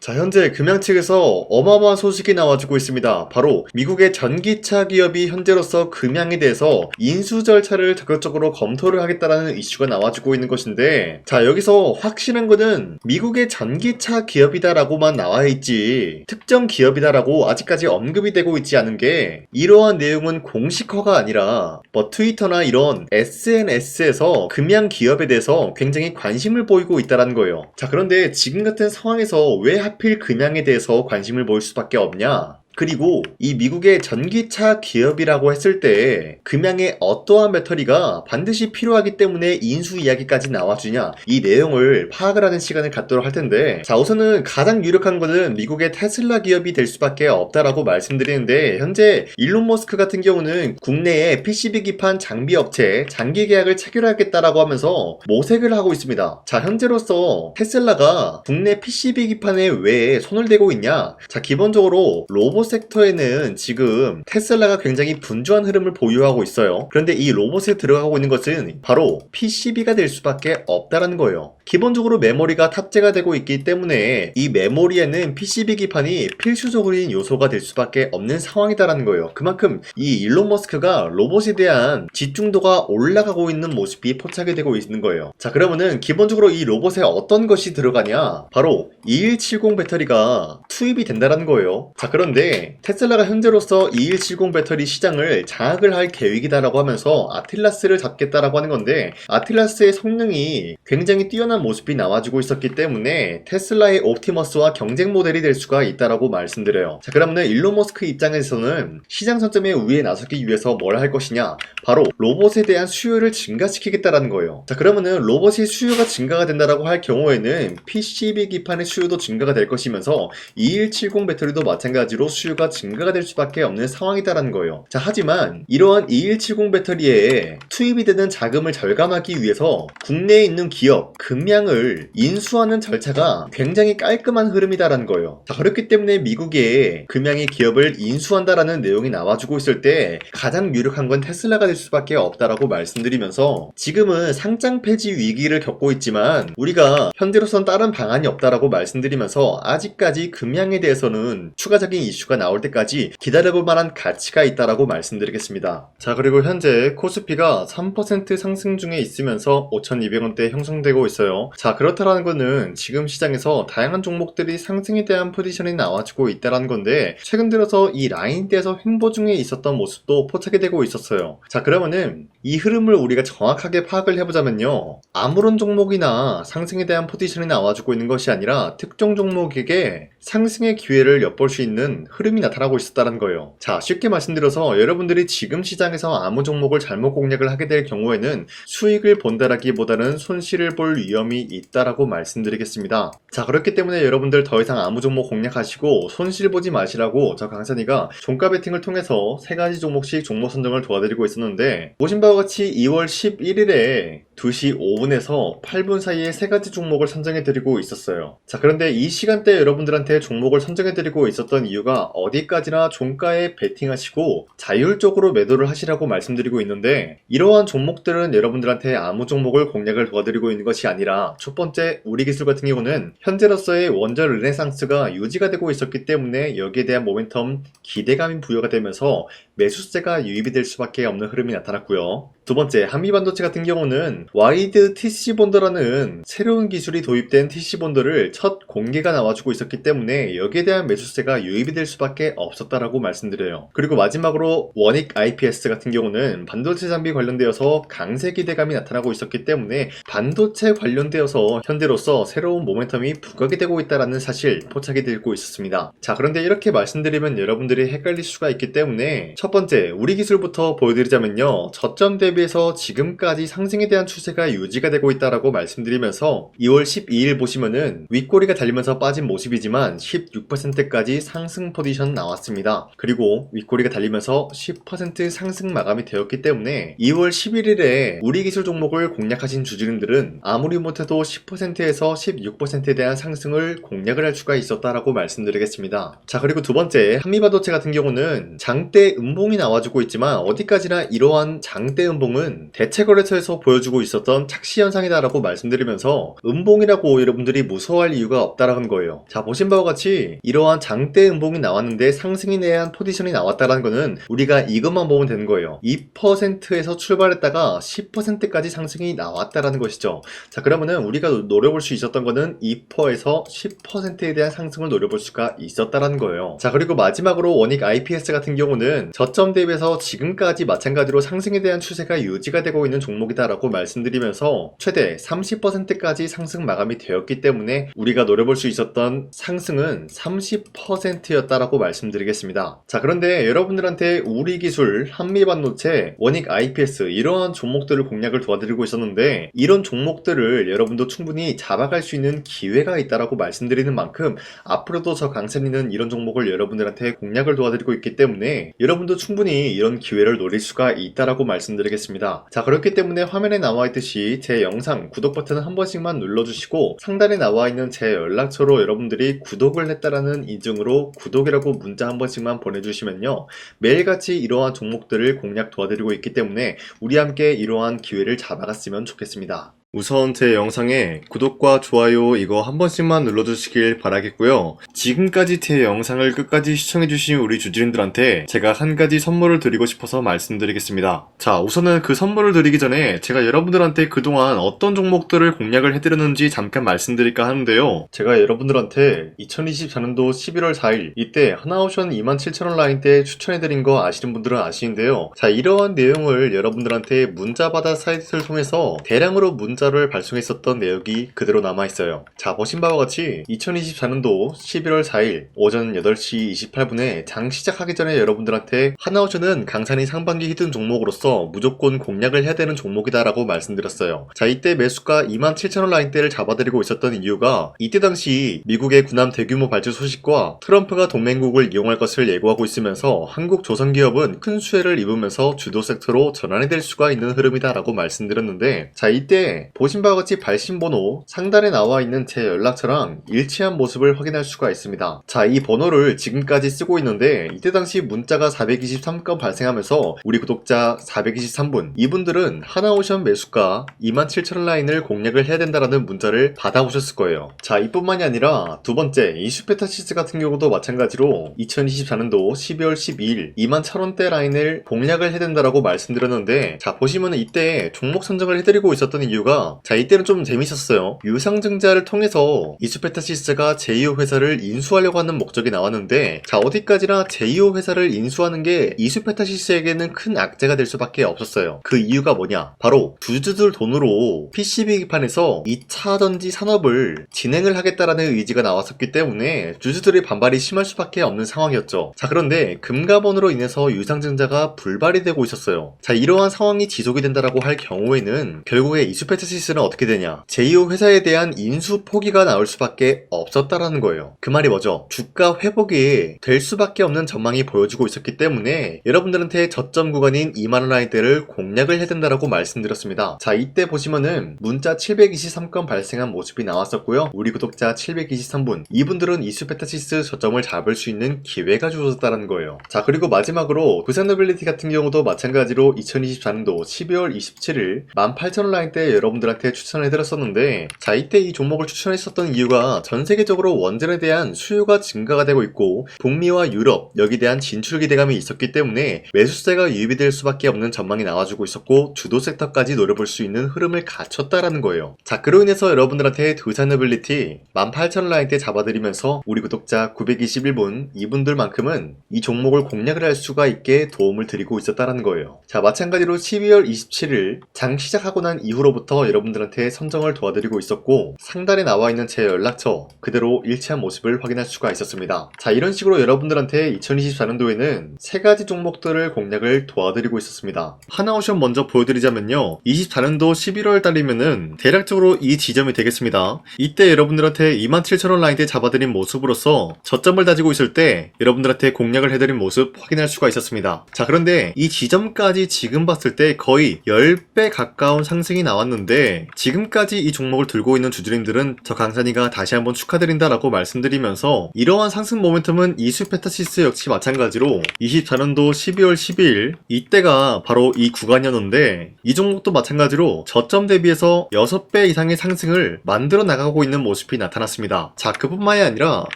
자, 현재 금양 측에서 어마어마한 소식이 나와주고 있습니다. 바로 미국의 전기차 기업이 현재로서 금양에 대해서 인수 절차를 적극적으로 검토를 하겠다라는 이슈가 나와주고 있는 것인데, 자, 여기서 확실한 거는 미국의 전기차 기업이다라고만 나와있지 특정 기업이다라고 아직까지 언급이 되고 있지 않은 게, 이러한 내용은 공식화가 아니라 트위터나 이런 SNS에서 금양 기업에 대해서 굉장히 관심을 보이고 있다는 거예요. 자, 그런데 지금 같은 상황에서 왜 하필 금양에 대해서 관심을 보일 수밖에 없냐? 그리고 이 미국의 전기차 기업이라고 했을 때 금양의 어떠한 배터리가 반드시 필요하기 때문에 인수 이야기까지 나와주냐, 이 내용을 파악을 하는 시간을 갖도록 할 텐데, 자, 우선은 가장 유력한 것은 미국의 테슬라 기업이 될 수밖에 없다라고 말씀드리는데, 현재 일론 머스크 같은 경우는 국내에 PCB 기판 장비 업체 장기 계약을 체결하겠다라고 하면서 모색을 하고 있습니다. 자, 현재로서 테슬라가 국내 PCB 기판에 왜 손을 대고 있냐? 자, 기본적으로 로봇 섹터에는 지금 테슬라가 굉장히 분주한 흐름을 보유하고 있어요. 그런데 이 로봇에 들어가고 있는 것은 바로 PCB가 될 수밖에 없다는 거예요. 기본적으로 메모리가 탑재가 되고 있기 때문에 이 메모리에는 PCB 기판이 필수적인 요소가 될 수밖에 없는 상황이다라는 거예요. 그만큼 이 일론 머스크가 로봇에 대한 집중도가 올라가고 있는 모습이 포착이 되고 있는 거예요. 자, 그러면은 기본적으로 이 로봇에 어떤 것이 들어가냐? 바로 2170 배터리가 투입이 된다는 거예요. 자, 그런데 테슬라가 현재로서 2170 배터리 시장을 장악을 할 계획이다라고 하면서 아틀라스를 잡겠다라고 하는 건데, 아틀라스의 성능이 굉장히 뛰어난 모습이 나와주고 있었기 때문에 테슬라의 옵티머스와 경쟁 모델이 될 수가 있다라고 말씀드려요. 자, 그러면 일론 머스크 입장에서는 시장 선점에 우위에 나서기 위해서 뭘 할 것이냐? 바로 로봇에 대한 수요를 증가시키겠다라는 거예요. 자, 그러면은 로봇의 수요가 증가가 된다라고 할 경우에는 PCB 기판의 수요도 증가가 될 것이면서 2170 배터리도 마찬가지로 수요가 증가가 될 수밖에 없는 상황이다라는 거예요. 자, 하지만 이러한 2170 배터리에 투입이 되는 자금을 절감하기 위해서 국내에 있는 기업 금양을 인수하는 절차가 굉장히 깔끔한 흐름이다라는 거예요. 자, 그렇기 때문에 미국의 금양이 기업을 인수한다라는 내용이 나와주고 있을 때 가장 유력한 건 테슬라가 될 수밖에 없다라고 말씀드리면서, 지금은 상장 폐지 위기를 겪고 있지만 우리가 현재로선 다른 방안이 없다라고 말씀드리면서, 아직까지 금양에 대해서는 추가적인 이슈가 나올 때까지 기다려볼 만한 가치가 있다라고 말씀드리겠습니다. 자, 그리고 현재 코스피가 3% 상승 중에 있으면서 5,200원대 형성되고 있어요. 자, 그렇다라는 거는 지금 시장에서 다양한 종목들이 상승에 대한 포지션이 나와주고 있다라는 건데, 최근 들어서 이 라인대에서 횡보 중에 있었던 모습도 포착이 되고 있었어요. 자, 그러면은 이 흐름을 우리가 정확하게 파악을 해보자면요, 아무런 종목이나 상승에 대한 포지션이 나와주고 있는 것이 아니라 특정 종목에게 상승의 기회를 엿볼 수 있는 흐름이 나타나고 있었다는 거예요. 자, 쉽게 말씀드려서 여러분들이 지금 시장에서 아무 종목을 잘못 공략을 하게 될 경우에는 수익을 본다라기보다는 손실을 볼 위험이 있다라고 말씀드리겠습니다. 자, 그렇기 때문에 여러분들 더 이상 아무 종목 공략하시고 손실 보지 마시라고 저 강산이가 종가 베팅을 통해서 3가지 종목씩 종목 선정을 도와드리고 있었는데, 보신 바와 같이 2월 11일에 2시 5분에서 8분 사이에 3가지 종목을 선정해드리고 있었어요. 자, 그런데 이 시간대에 여러분들한테 종목을 선정해드리고 있었던 이유가 어디까지나 종가에 베팅하시고 자율적으로 매도를 하시라고 말씀드리고 있는데, 이러한 종목들은 여러분들한테 아무 종목을 공략을 도와드리고 있는 것이 아니라, 첫 번째 우리기술 같은 경우는 현재로서의 원전 르네상스가 유지가 되고 있었기 때문에 여기에 대한 모멘텀 기대감이 부여가 되면서 매수세가 유입이 될 수밖에 없는 흐름이 나타났고요. 두 번째, 한미반도체 같은 경우는 와이드 TC본더라는 새로운 기술이 도입된 TC본더를 첫 공개가 나와주고 있었기 때문에 여기에 대한 매수세가 유입이 될 수밖에 없었다라고 말씀드려요. 그리고 마지막으로 원익 IPS 같은 경우는 반도체 장비 관련되어서 강세 기대감이 나타나고 있었기 때문에 반도체 관련되어서 현재로서 새로운 모멘텀이 부각이 되고 있다는 사실 포착이 되고 있었습니다. 자, 그런데 이렇게 말씀드리면 여러분들이 헷갈릴 수가 있기 때문에 첫 번째 우리 기술부터 보여드리자면요, 저점 대비해서 지금까지 상승에 대한 추세가 유지가 되고 있다라고 말씀드리면서, 2월 12일 보시면은 윗꼬리가 달리면서 빠진 모습이지만 16%까지 상승 포지션 나왔습니다. 그리고 윗꼬리가 달리면서 10% 상승 마감이 되었기 때문에 2월 11일에 우리 기술 종목을 공략하신 주주님들은 아무리 못해도 10%에서 16%에 대한 상승을 공략을 할 수가 있었다라고 말씀드리겠습니다. 자, 그리고 두 번째 한미반도체 같은 경우는 장대 음봉이 나와주고 있지만 어디까지나 이러한 장대 음봉 내용은 대체거래소에서 보여주고 있었던 착시 현상이다라고 말씀드리면서 음봉이라고 여러분들이 무서워할 이유가 없다라는 거예요. 자, 보신 바와 같이 이러한 장대 음봉이 나왔는데 상승에 대한 포지션이 나왔다라는 거는 우리가 이것만 보면 되는 거예요. 2%에서 출발했다가 10%까지 상승이 나왔다라는 것이죠. 자, 그러면은 우리가 노려볼 수 있었던 거는 2%에서 10%에 대한 상승을 노려볼 수가 있었다라는 거예요. 자, 그리고 마지막으로 원익 IPS 같은 경우는 저점 대비해서 지금까지 마찬가지로 상승에 대한 추세가 유지가 되고 있는 종목이다라고 말씀드리면서 최대 30%까지 상승 마감이 되었기 때문에 우리가 노려볼 수 있었던 상승은 30%였다라고 말씀드리겠습니다. 자, 그런데 여러분들한테 우리기술, 한미반도체, 원익 IPS 이러한 종목들을 공략을 도와드리고 있었는데 이런 종목들을 여러분도 충분히 잡아갈 수 있는 기회가 있다라고 말씀드리는 만큼 앞으로도 저 강세니는 이런 종목을 여러분들한테 공략을 도와드리고 있기 때문에 여러분도 충분히 이런 기회를 노릴 수가 있다라고 말씀드리겠습니다. 자, 그렇기 때문에 화면에 나와 있듯이 제 영상 구독 버튼을 한 번씩만 눌러주시고 상단에 나와 있는 제 연락처로 여러분들이 구독을 했다라는 인증으로 구독이라고 문자 한 번씩만 보내주시면요, 매일같이 이러한 종목들을 공략 도와드리고 있기 때문에 우리 함께 이러한 기회를 잡아갔으면 좋겠습니다. 우선 제 영상에 구독과 좋아요 이거 한 번씩만 눌러주시길 바라겠고요. 지금까지 제 영상을 끝까지 시청해주신 우리 주주님들한테 제가 한 가지 선물을 드리고 싶어서 말씀드리겠습니다. 자, 우선은 그 선물을 드리기 전에 제가 여러분들한테 그동안 어떤 종목들을 공략을 해드렸는지 잠깐 말씀드릴까 하는데요. 제가 여러분들한테 2024년도 11월 4일 이때 하나오션 27,000원 라인대 추천해드린 거 아시는 분들은 아시는데요. 자, 이러한 내용을 여러분들한테 문자받아 사이트를 통해서 대량으로 문자를 발송했었던 내역이 그대로 남아있어요. 자, 보신 바와 같이 2024년도 11월 4일 오전 8시 28분에 장 시작하기 전에 여러분들한테 하나오션은 강산이 상반기 히든 종목으로서 무조건 공략을 해야 되는 종목이다 라고 말씀드렸어요. 자, 이때 매수가 27,000원 라인대를 잡아드리고 있었던 이유가 이때 당시 미국의 군함 대규모 발주 소식과 트럼프가 동맹국을 이용할 것을 예고하고 있으면서 한국 조선기업은 큰 수혜를 입으면서 주도 섹터로 전환이 될 수가 있는 흐름이다 라고 말씀드렸는데, 자, 이때 보신 바와 같이 발신번호 상단에 나와 있는 제 연락처랑 일치한 모습을 확인할 수가 있습니다. 자, 이 번호를 지금까지 쓰고 있는데 이때 당시 문자가 423건 발생하면서 우리 구독자 423분, 이분들은 하나오션 매수가 27,000원 라인을 공략을 해야 된다라는 문자를 받아오셨을 거예요. 자, 이뿐만이 아니라 두 번째 이슈페타시스 같은 경우도 마찬가지로 2024년도 12월 12일 21,000원대 라인을 공략을 해야 된다라고 말씀드렸는데, 자, 보시면 이때 종목 선정을 해드리고 있었던 이유가, 자, 이때는 좀 재밌었어요. 유상증자를 통해서 이슈페타시스가 제2호 회사를 인수하려고 하는 목적이 나왔는데, 자, 어디까지나 제2호 회사를 인수하는 게 이슈페타시스에게는 큰 악재가 될 수밖에 없었어요. 그 이유가 뭐냐? 바로 주주들 돈으로 PCB기판에서 2차 전지 산업을 진행을 하겠다라는 의지가 나왔었기 때문에 주주들의 반발이 심할 수밖에 없는 상황이었죠. 자, 그런데 금가번으로 인해서 유상증자가 불발이 되고 있었어요. 자, 이러한 상황이 지속이 된다라고 할 경우에는 결국에 이슈페타시스는 어떻게 되냐? 제2호 회사에 대한 인수 포기가 나올 수밖에 없었다라는 거예요. 그 말이 뭐죠? 주가 회복이 될 수밖에 없는 전망이 보여지고 있었기 때문에 여러분들한테 저점 구간인 2만원 라인대를 공략을 해야 된다라고 말씀드렸습니다. 자, 이때 보시면은 문자 723건 발생한 모습이 나왔었고요. 우리 구독자 723분, 이분들은 이슈페타시스 저점을 잡을 수 있는 기회가 주어졌다는 거예요. 자, 그리고 마지막으로 부산노빌리티 같은 경우도 마찬가지로 2024년도 12월 27일 18,000원 라인대 여러분들한테 추천해드렸었는데, 자, 이때 이 종목을 추천했었던 이유가 전 세계적으로 원전에 대한 수요가 증가가 되고 있고 북미와 유럽 여기에 대한 진출 기대감이 있었기 때문에 매수세가 유입이 될 수밖에 없는 전망이 나와주고 있었고 주도 섹터까지 노려볼 수 있는 흐름을 갖췄다라는 거예요. 자, 그로 인해서 여러분들한테 두산노빌리티 18,000원 라인대 잡아드리면서 우리 구독자 921분, 이분들만큼은 이 종목을 공략을 할 수가 있게 도움을 드리고 있었다라는 거예요. 자, 마찬가지로 12월 27일 장 시작하고 난 이후로부터 여러분들한테 선정을 도와드리고 있었고 상단에 나와 있는 제 연락처 그대로 일치한 모습을 확인할 수가 있었습니다. 자, 이런 식으로 여러분들한테 2024년도에는 세 가지 종목들을 공략을 도와드리고 있었습니다. 하나오션 먼저 보여드리자면요, 24년도 11월 달이면은 대략적으로 이 지점이 되겠습니다. 이때 여러분들한테 27,000원 라인대 잡아드린 모습으로서 저점을 다지고 있을 때 여러분들한테 공략을 해드린 모습 확인할 수가 있었습니다. 자, 그런데 이 지점까지 지금 봤을 때 거의 10배 가까운 상승이 나왔는데 있는데 지금까지 이 종목을 들고 있는 주주님들은 저 강산이가 다시 한번 축하드린다라고 말씀드리면서 이러한 상승 모멘텀은 이수페타시스 역시 마찬가지로 24년도 12월 12일 이때가 바로 이 구간이었는데 이 종목도 마찬가지로 저점 대비해서 6배 이상의 상승을 만들어 나가고 있는 모습이 나타났습니다. 자, 그뿐만이 아니라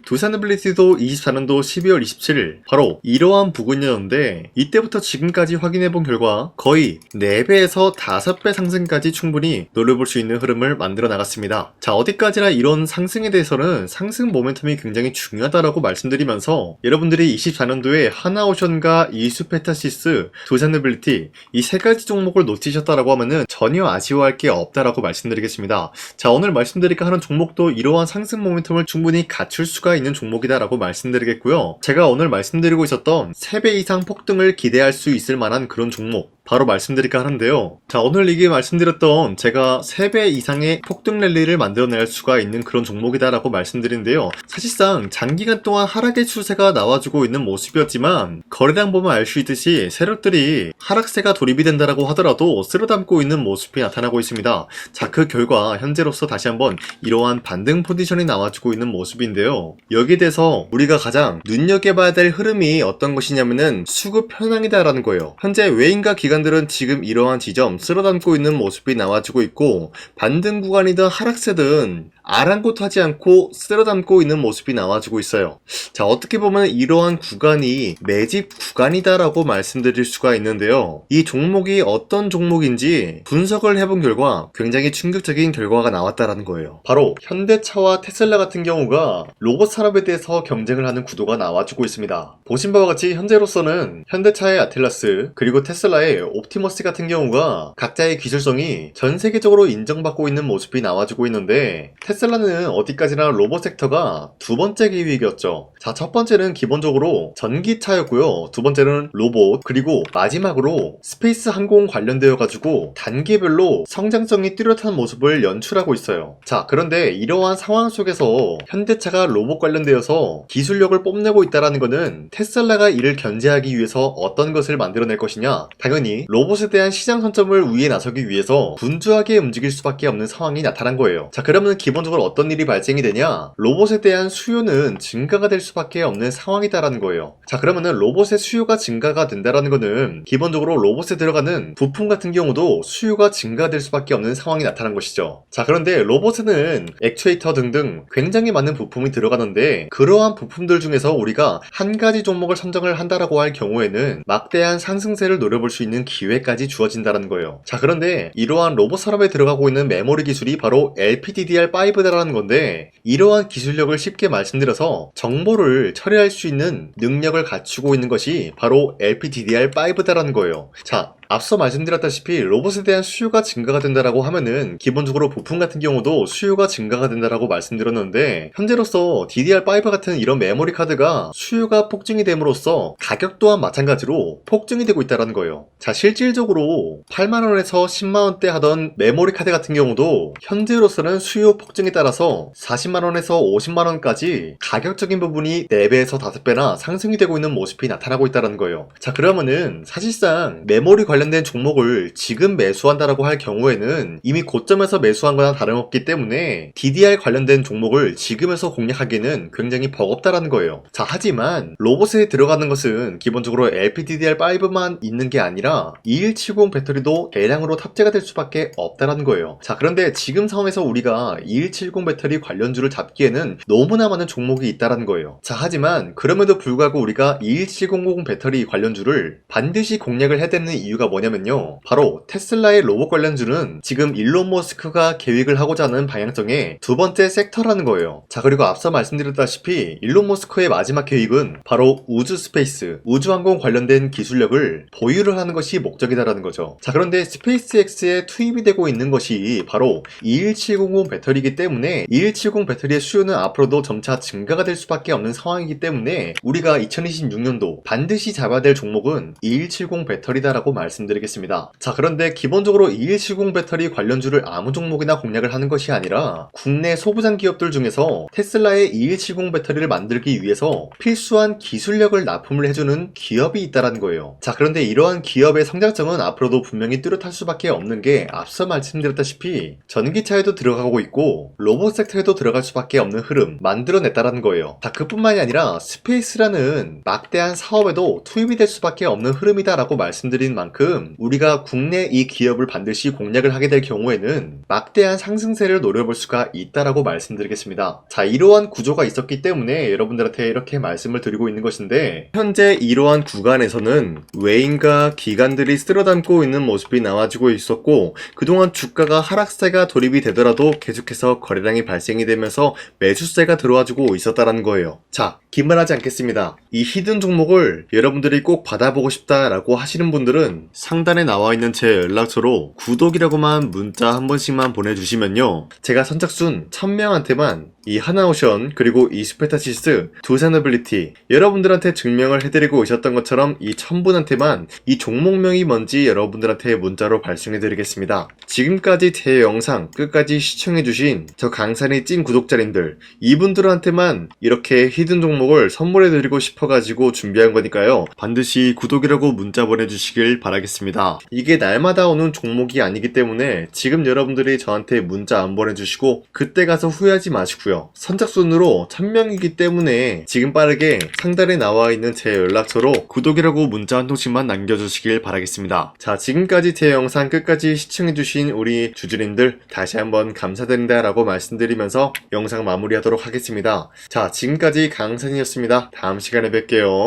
두산빌리티도 24년도 12월 27일 바로 이러한 부근이었는데 이때부터 지금까지 확인해본 결과 거의 4배에서 5배 상승까지 충분히 노려볼 수 있는 흐름을 만들어 나갔습니다. 자, 어디까지나 이런 상승에 대해서는 상승 모멘텀이 굉장히 중요하다라고 말씀드리면서 여러분들이 24년도에 하나오션과 이수페타시스, 두산빌리티 이 세 가지 종목을 놓치셨다라고 하면은 전혀 아쉬워할 게 없다라고 말씀드리겠습니다. 자, 오늘 말씀드릴까 하는 종목도 이러한 상승 모멘텀을 충분히 갖출 수가 있는 종목이다라고 말씀드리겠고요. 제가 오늘 말씀드리고 있었던 3배 이상 폭등을 기대할 수 있을 만한 그런 종목 바로 말씀드릴까 하는데요. 자, 오늘 이게 말씀드렸던 제가 3배 이상의 폭등 랠리를 만들어낼 수가 있는 그런 종목이다라고 말씀드린데요. 사실상 장기간 동안 하락의 추세가 나와주고 있는 모습이었지만 거래량 보면 알 수 있듯이 세력들이 하락세가 돌입이 된다라고 하더라도 쓸어담고 있는 모습이 나타나고 있습니다. 자, 그 결과 현재로서 다시 한번 이러한 반등 포지션이 나와주고 있는 모습인데요. 여기에 대해서 우리가 가장 눈여겨봐야 될 흐름이 어떤 것이냐면은 수급 현황이다라는 거예요. 현재 외인과 기관들은 지금 이러한 지점 쓸어담고 있는 모습이 나와주고 있고 반등 구간이든 하락세든 아랑곳하지 않고 쓸어담고 있는 모습이 나와주고 있어요. 자, 어떻게 보면 이러한 구간이 매집 구간이다라고 말씀드릴 수가 있는데요. 이 종목이 어떤 종목인지 분석을 해본 결과 굉장히 충격적인 결과가 나왔다라는 거예요. 바로 현대차와 테슬라 같은 경우가 로봇 산업에 대해서 경쟁을 하는 구도가 나와주고 있습니다. 보신 바와 같이 현재로서는 현대차의 아틀라스 그리고 테슬라의 옵티머스 같은 경우가 각자의 기술성이 전 세계적으로 인정받고 있는 모습이 나와주고 있는데 테슬라는 어디까지나 로봇 섹터가 두 번째 기획이었죠. 자, 첫 번째는 기본적으로 전기차였고요. 두 번째는 로봇, 그리고 마지막으로 스페이스 항공 관련되어 가지고 단계별로 성장성이 뚜렷한 모습을 연출하고 있어요. 자, 그런데 이러한 상황 속에서 현대차가 로봇 관련되어서 기술력을 뽐내고 있다는 것은 테슬라가 이를 견제하기 위해서 어떤 것을 만들어낼 것이냐? 당연히 로봇에 대한 시장 선점을 위해 나서기 위해서 분주하게 움직일 수밖에 없는 상황이 나타난 거예요. 자, 그러면 기본적으로 어떤 일이 발생이 되냐? 로봇에 대한 수요는 증가가 될 수밖에 없는 상황이다라는 거예요. 자, 그러면은 로봇의 수요가 증가가 된다라는 거는 기본적으로 로봇에 들어가는 부품 같은 경우도 수요가 증가될 수밖에 없는 상황이 나타난 것이죠. 자, 그런데 로봇에는 액추에이터 등등 굉장히 많은 부품이 들어가는데 그러한 부품들 중에서 우리가 한 가지 종목을 선정을 한다라고 할 경우에는 막대한 상승세를 노려볼 수 있는 기회까지 주어진다는 거예요. 자, 그런데 이러한 로봇 산업에 들어가고 있는 메모리 기술이 바로 LPDDR5다라는 건데 이러한 기술력을 쉽게 말씀드려서 정보를 처리할 수 있는 능력을 갖추고 있는 것이 바로 LPDDR5다라는 거예요. 자, 앞서 말씀드렸다시피 로봇에 대한 수요가 증가가 된다라고 하면은 기본적으로 부품 같은 경우도 수요가 증가가 된다라고 말씀드렸는데 현재로서 DDR5 같은 이런 메모리 카드가 수요가 폭증이 됨으로써 가격 또한 마찬가지로 폭증이 되고 있다는 거예요. 자, 실질적으로 8만원에서 10만원대 하던 메모리 카드 같은 경우도 현재로서는 수요 폭증에 따라서 40만원에서 50만원까지 가격적인 부분이 4배에서 5배나 상승이 되고 있는 모습이 나타나고 있다는 거예요. 자, 그러면은 사실상 메모리 관련된 종목을 지금 매수한다라고 할 경우에는 이미 고점에서 매수한 거나 다름없기 때문에 DDR 관련된 종목을 지금에서 공략하기는 굉장히 버겁다라는 거예요. 자, 하지만 로봇에 들어가는 것은 기본적으로 LPDDR5만 있는 게 아니라 2170 배터리도 대량으로 탑재가 될 수밖에 없다라는 거예요. 자, 그런데 지금 상황에서 우리가 2170 배터리 관련주를 잡기에는 너무나 많은 종목이 있다라는 거예요. 자, 하지만 그럼에도 불구하고 우리가 21700 배터리 관련주를 반드시 공략을 해야 되는 이유가 뭐냐면요, 바로 테슬라의 로봇 관련주는 지금 일론 머스크가 계획을 하고자 하는 방향성의 두 번째 섹터라는 거예요. 자, 그리고 앞서 말씀드렸다시피 일론 머스크의 마지막 계획은 바로 우주 스페이스, 우주항공 관련된 기술력을 보유를 하는 것이 목적이다라는 거죠. 자, 그런데 스페이스X에 투입이 되고 있는 것이 바로 21700 배터리이기 때문에 21770 배터리의 수요는 앞으로도 점차 증가가 될 수밖에 없는 상황이기 때문에 우리가 2026년도 반드시 잡아야 될 종목은 2170 배터리다라고 말씀드립니다. 말씀드리겠습니다. 자, 그런데 기본적으로 2170 배터리 관련주를 아무 종목이나 공략을 하는 것이 아니라 국내 소부장 기업들 중에서 테슬라의 2170 배터리를 만들기 위해서 필수한 기술력을 납품을 해주는 기업이 있다는 거예요. 자, 그런데 이러한 기업의 성장성은 앞으로도 분명히 뚜렷할 수밖에 없는 게 앞서 말씀드렸다시피 전기차에도 들어가고 있고 로봇 섹터에도 들어갈 수밖에 없는 흐름 만들어냈다는 거예요. 자, 그뿐만이 아니라 스페이스라는 막대한 사업에도 투입이 될 수밖에 없는 흐름이다라고 말씀드린 만큼 우리가 국내 이 기업을 반드시 공략을 하게 될 경우에는 막대한 상승세를 노려볼 수가 있다라고 말씀드리겠습니다. 자, 이러한 구조가 있었기 때문에 여러분들한테 이렇게 말씀을 드리고 있는 것인데, 현재 이러한 구간에서는 외인과 기관들이 쓸어담고 있는 모습이 나와지고 있었고, 그동안 주가가 하락세가 돌입이 되더라도 계속해서 거래량이 발생이 되면서 매수세가 들어와주고 있었다라는 거예요. 자, 기만하지 않겠습니다. 이 히든 종목을 여러분들이 꼭 받아보고 싶다라고 하시는 분들은 상단에 나와 있는 제 연락처로 구독이라고만 문자 한 번씩만 보내주시면요, 제가 선착순 1000명한테만 이 하나오션 그리고 이 스페타시스 두산어빌리티 여러분들한테 증명을 해드리고 오셨던 것처럼 이 1000분한테만 이 종목명이 뭔지 여러분들한테 문자로 발송해드리겠습니다. 지금까지 제 영상 끝까지 시청해주신 저 강산의 찐 구독자님들, 이분들한테만 이렇게 히든 종목을 선물해드리고 싶어가지고 준비한 거니까요, 반드시 구독이라고 문자 보내주시길 바라겠습니다. 이게 날마다 오는 종목이 아니기 때문에 지금 여러분들이 저한테 문자 안 보내주시고 그때 가서 후회하지 마시고요, 선착순으로 1000명이기 때문에 지금 빠르게 상단에 나와 있는 제 연락처로 구독이라고 문자 한 통씩만 남겨주시길 바라겠습니다. 자, 지금까지 제 영상 끝까지 시청해주신 우리 주주님들 다시 한번 감사드린다 라고 말씀드리면서 영상 마무리하도록 하겠습니다. 자, 지금까지 강산이었습니다. 다음 시간에 뵐게요.